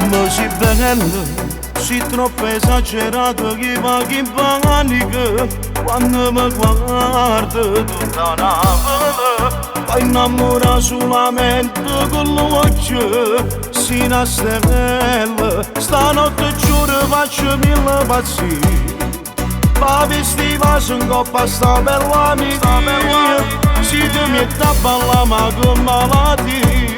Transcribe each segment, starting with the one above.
così bella, sì troppo esagerato che va in panico quando mi guarda tutta una vela. Poi innamora solamente con l'occhio, si una stella. Stanotte giuro faccio mille pazzie, ma vestiva in coppa sta bella amica. Si ti mette a balla ma con malattia,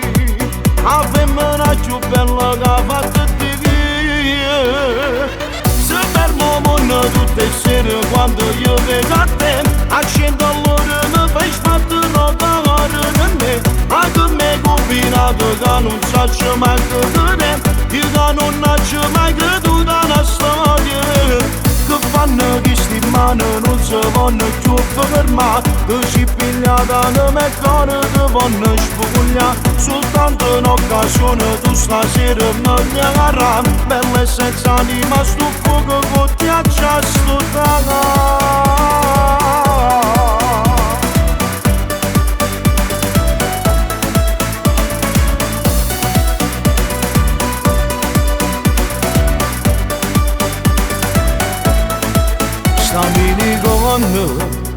la femmina più bella che ha fatto di via. Se fermo mondo tutte le sere quando io vedo a te, accendo allora mi fai sbattere cagare con me. Ma con me combinato che non so mai che io che non ho mai creduto una storia. Che fanno che sti mani non si vanno più fermare, che si pigliata non mi cuore che vanno spugliare. Soltanto in occasione tu stasera mi agarra, bella e senza anima sto fuoco che ti accesso Stammi con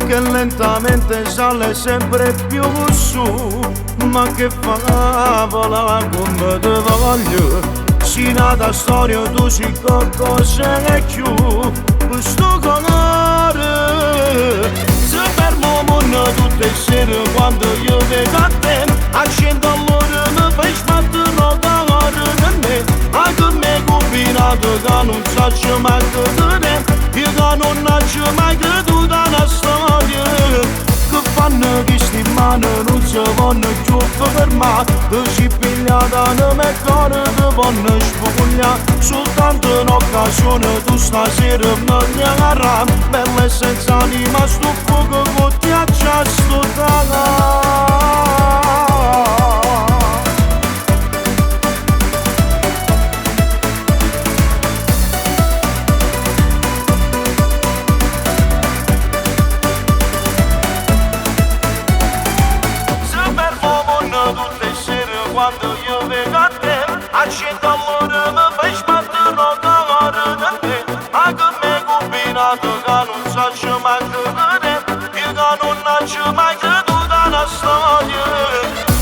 che lentamente sale sempre più su, ma che favola come te voglio. Si nata storia tu si qualcosa che più questo colore. Se fermo mondo tutte le sere quando io vedo a te, accendo allora mi fai sbattere cagare con me. Ma con me combinato che non so mai che io che non ho mai creduto una storia. Che fanno che sti mani non si vanno più fermare, che si pigliata non mi cuore che vanno spugliare. Soltanto in occasione tu stasera mi agarra, bella e senza anima sto fuoco che ti accesso tutte le sere quando io vedo a te, accendo allora mi fai sbattere cagare con te. Ma con me combinato che non so mai che io che non ho mai creduto una storia.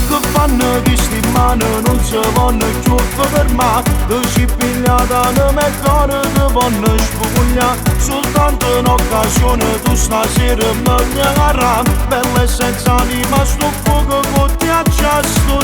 Che fanno che sti mani non si vanno più fermare, che si pigliata non mi cuore che vanno spugliare. Soltanto in occasione tu stasera mi agarra, bella e senza anima sto fuoco che ti accesso